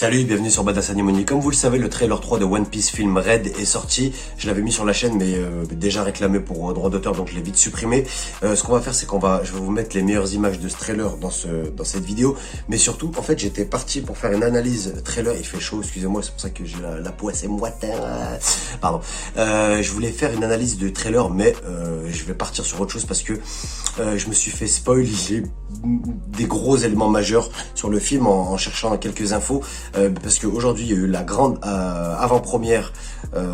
Salut, bienvenue sur Badass Animoni. Comme vous le savez, le trailer 3 de One Piece Film Red est sorti. Je l'avais mis sur la chaîne, mais déjà réclamé pour droit d'auteur, donc je l'ai vite supprimé. Ce qu'on va faire, c'est je vais vous mettre les meilleures images de ce trailer dans cette vidéo. Mais surtout, en fait, j'étais parti pour faire une analyse trailer. Il fait chaud, excusez-moi, c'est pour ça que j'ai la peau assez moite. Pardon. Je voulais faire une analyse de trailer, mais je vais partir sur autre chose parce que je me suis fait spoil des gros éléments majeurs sur le film en cherchant quelques infos. Parce qu'aujourd'hui il y a eu la grande avant-première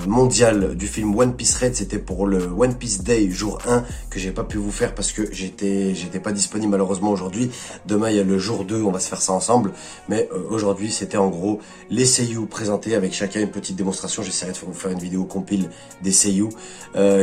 mondiale du film One Piece Red. C'était pour le One Piece Day jour 1 que j'ai pas pu vous faire parce que j'étais pas disponible malheureusement aujourd'hui. Demain il y a le jour 2, on va se faire ça ensemble. Mais aujourd'hui c'était en gros les seiyuu présentés avec chacun une petite démonstration. J'essaierai de vous faire une vidéo compile des seiyuu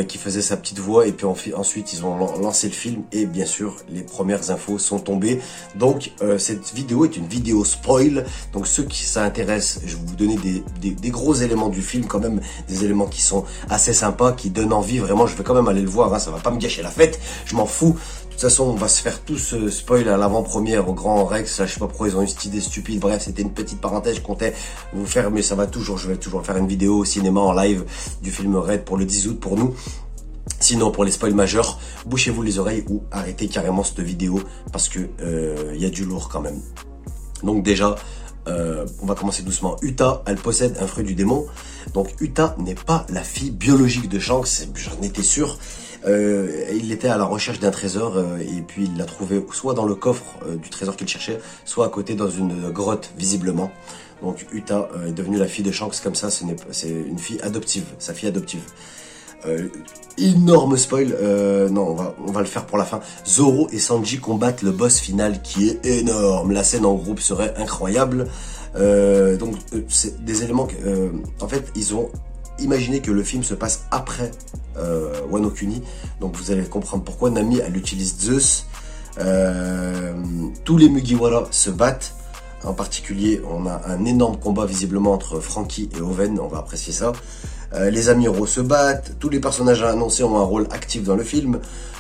qui faisaient sa petite voix, et puis ensuite ils ont lancé le film et bien sûr les premières infos sont tombées. Donc cette vidéo est une vidéo spoil, donc ceux qui ça intéresse, je vais vous donner des gros éléments du film, quand même des éléments qui sont assez sympas, qui donnent envie. Vraiment, je vais quand même aller le voir, hein, ça va pas me gâcher la fête, je m'en fous. De toute façon, on va se faire tous spoil à l'avant-première au Grand Rex. Là, je sais pas pourquoi ils ont eu cette idée stupide. Bref, c'était une petite parenthèse, je comptais vous faire, mais ça va toujours, je vais toujours faire une vidéo au cinéma en live du film Red pour le 10 août pour nous. Sinon, pour les spoils majeurs, bouchez-vous les oreilles ou arrêtez carrément cette vidéo parce que y a du lourd quand même. Donc déjà, on va commencer doucement. Uta, elle possède un fruit du démon. Donc Uta n'est pas la fille biologique de Shanks, j'en étais sûr. Il était à la recherche d'un trésor et puis il l'a trouvé soit dans le coffre du trésor qu'il cherchait, soit à côté dans une grotte visiblement. Donc Uta est devenue la fille de Shanks comme ça, c'est une fille adoptive, sa fille adoptive. Énorme spoil, non, on va le faire pour la fin. Zoro et Sanji combattent le boss final qui est énorme. La scène en groupe serait incroyable. Donc c'est des éléments que, en fait, ils ont imaginé que le film se passe après Wano Kuni. Donc vous allez comprendre pourquoi. Nami, elle utilise Zeus. Tous les Mugiwara se battent. En particulier, on a un énorme combat visiblement entre Franky et Oven, on va apprécier ça. Les amiraux se battent, tous les personnages annoncés ont un rôle actif dans le film.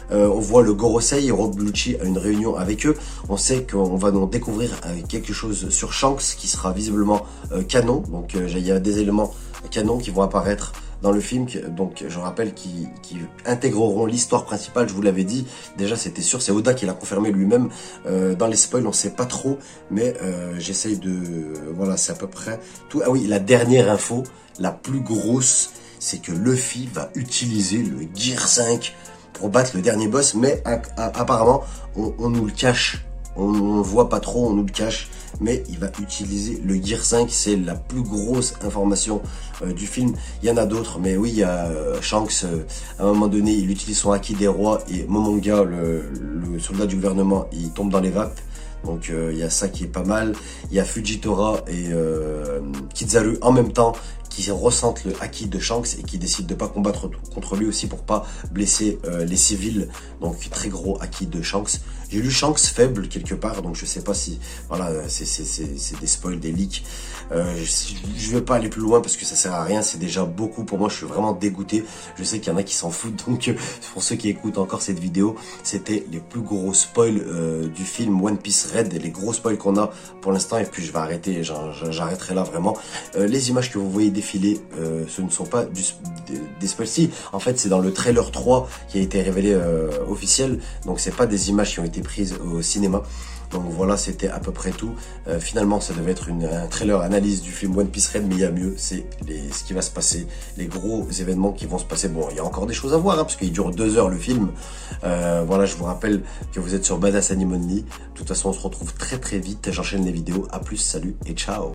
On voit le Gorosei et Rob Lucci à une réunion avec eux. On sait qu'on va donc découvrir quelque chose sur Shanks qui sera visiblement canon. Donc il y a des éléments canons qui vont apparaître dans le film, donc je rappelle qui intégreront l'histoire principale. Je vous l'avais dit, déjà c'était sûr, c'est Oda qui l'a confirmé lui-même. Dans les spoils on sait pas trop, mais j'essaye de... Voilà, c'est à peu près tout. Ah oui, la dernière info, la plus grosse, c'est que Luffy va utiliser le Gear 5 pour battre le dernier boss, mais apparemment on nous le cache. On voit pas trop, on nous le cache, mais il va utiliser le Gear 5, c'est la plus grosse information du film. Il y en a d'autres, mais oui, il y a Shanks, à un moment donné, il utilise son Haki des rois, et Momonga, le soldat du gouvernement, il tombe dans les vapes. Donc il y a ça qui est pas mal. Il y a Fujitora et Kizaru en même temps qui ressentent le haki de Shanks et qui décident de pas combattre contre lui aussi pour pas blesser les civils. Donc très gros haki de Shanks. J'ai lu Shanks faible quelque part, donc je sais pas si... Voilà, c'est des spoils, des leaks. Je vais pas aller plus loin parce que ça sert à rien, c'est déjà beaucoup pour moi, je suis vraiment dégoûté. Je sais qu'il y en a qui s'en foutent, donc pour ceux qui écoutent encore cette vidéo, c'était les plus gros spoils du film One Piece Red, les gros spoils qu'on a pour l'instant, et puis je vais arrêter, j'arrêterai là vraiment. Les images que vous voyez défiler, ce ne sont pas des spoils. Si, en fait c'est dans le trailer 3 qui a été révélé officiel, donc c'est pas des images qui ont été prises au cinéma. Donc voilà, c'était à peu près tout. Finalement, ça devait être un trailer analyse du film One Piece Red, mais il y a mieux, c'est ce qui va se passer, les gros événements qui vont se passer. Bon, il y a encore des choses à voir, hein, parce qu'il dure 2 heures le film. Voilà, je vous rappelle que vous êtes sur Badass Animoni. De toute façon, on se retrouve très très vite. J'enchaîne les vidéos. À plus, salut et ciao.